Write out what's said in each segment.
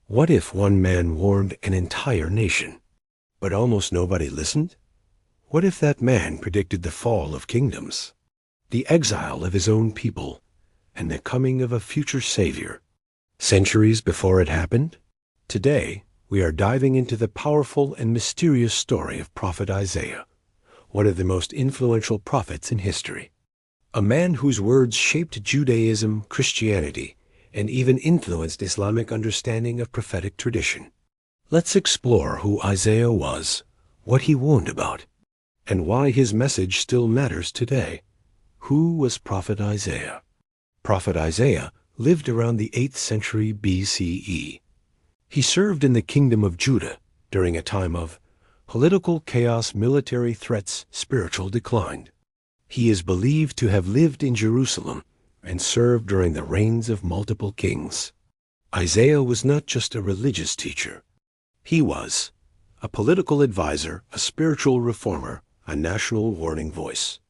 What if one man warned an entire nation, but almost nobody listened? What if that man predicted the fall of kingdoms, the exile of his own people, and the coming of a future savior, centuries before it happened? Today, we are diving into the powerful and mysterious story of Prophet Isaiah, one of the most influential prophets in history. A man whose words shaped Judaism, Christianity, and even influenced Islamic understanding of prophetic tradition. Let's explore who Isaiah was, what he warned about, and why his message still matters today. Who was Prophet Isaiah? Prophet Isaiah lived around the 8th century BCE. He served in the kingdom of Judah during a time of political chaos, military threats, spiritual decline. He is believed to have lived in Jerusalem and served during the reigns of multiple kings. Isaiah was not just a religious teacher. He was a political advisor, a spiritual reformer, a national warning voice.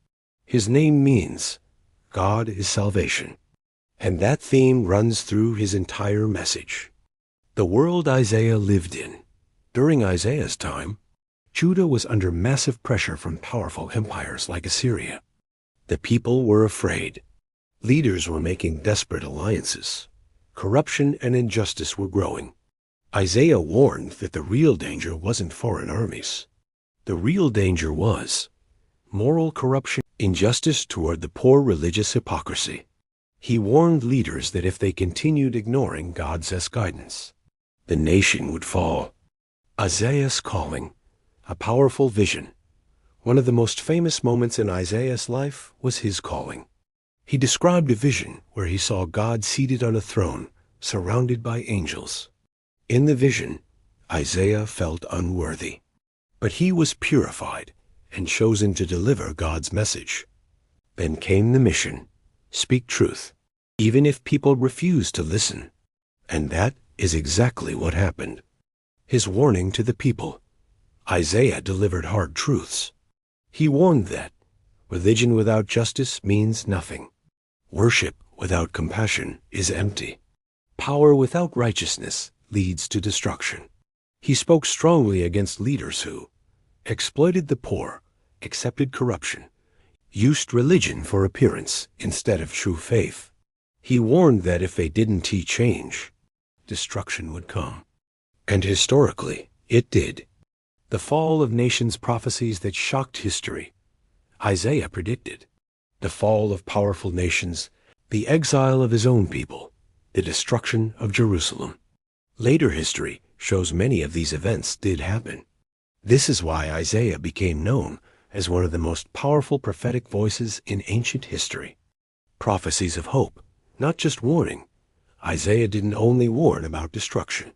His name means God is salvation, and that theme runs through his entire message. The world Isaiah lived in. During Isaiah's time, Judah was under massive pressure from powerful empires like Assyria. The people were afraid. Leaders were making desperate alliances. Corruption and injustice were growing. Isaiah warned that the real danger wasn't foreign armies. The real danger was moral corruption, injustice toward the poor, religious hypocrisy. He warned leaders that if they continued ignoring God's guidance, the nation would fall. Isaiah's calling, a powerful vision. One of the most famous moments in Isaiah's life was his calling. He described a vision where he saw God seated on a throne, surrounded by angels. In the vision, Isaiah felt unworthy, but he was purified and chosen to deliver God's message. Then came the mission: speak truth, even if people refused to listen. And that is exactly what happened. His warning to the people. Isaiah delivered hard truths. He warned that religion without justice means nothing. Worship without compassion is empty. Power without righteousness leads to destruction. He spoke strongly against leaders who exploited the poor, accepted corruption, used religion for appearance instead of true faith. He warned that if they didn't change, destruction would come. And historically, it did. The fall of nations, prophecies that shocked history. Isaiah predicted the fall of powerful nations, the exile of his own people, the destruction of Jerusalem. Later history shows many of these events did happen. This is why Isaiah became known as one of the most powerful prophetic voices in ancient history. Prophecies of hope, not just warning. Isaiah didn't only warn about destruction.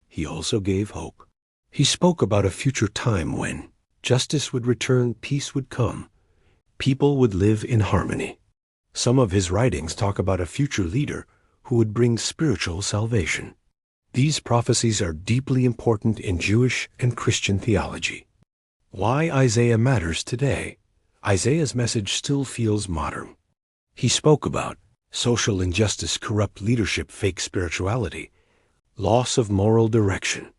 He also gave hope. He spoke about a future time when justice would return, peace would come, people would live in harmony. Some of his writings talk about a future leader who would bring spiritual salvation. These prophecies are deeply important in Jewish and Christian theology. Why Isaiah matters today. Isaiah's message still feels modern. He spoke about social injustice, corrupt leadership, fake spirituality, loss of moral direction.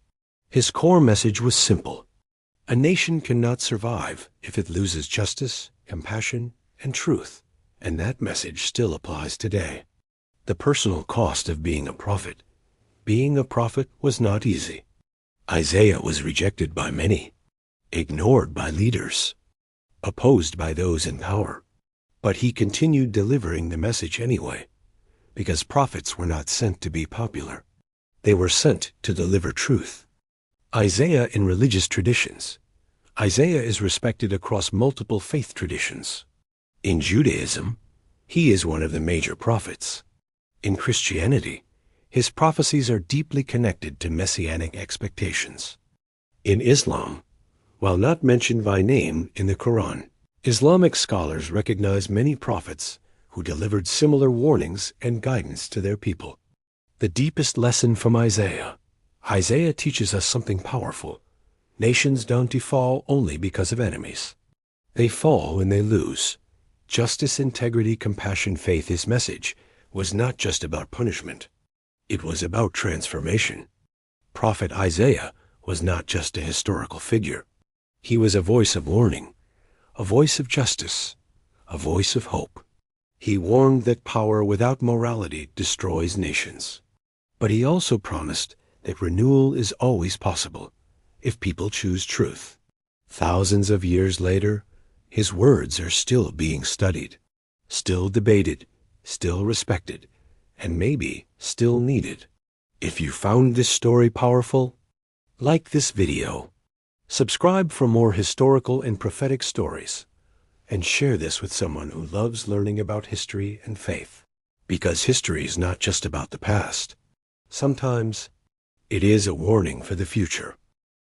His core message was simple. A nation cannot survive if it loses justice, compassion, and truth, and that message still applies today. The personal cost of being a prophet. Being a prophet was not easy. Isaiah was rejected by many, ignored by leaders, opposed by those in power. But he continued delivering the message anyway, because prophets were not sent to be popular. They were sent to deliver truth. Isaiah in religious traditions. Isaiah is respected across multiple faith traditions. In Judaism, he is one of the major prophets. In Christianity, his prophecies are deeply connected to messianic expectations. In Islam, while not mentioned by name in the Quran, Islamic scholars recognize many prophets who delivered similar warnings and guidance to their people. The deepest lesson from Isaiah. Isaiah teaches us something powerful. Nations don't fall only because of enemies. They fall when they lose. Justice, integrity, compassion, faith. His message was not just about punishment. It was about transformation. prophet Isaiah was not just a historical figure. He was a voice of warning, a voice of justice, a voice of hope. He warned that power without morality destroys nations. But he also promised that renewal is always possible if people choose truth. Thousands of years later, his words are still being studied, still debated, still respected, and maybe still needed. If you found this story powerful, like this video, subscribe for more historical and prophetic stories, and share this with someone who loves learning about history and faith. Because history is not just about the past. Sometimes it is a warning for the future.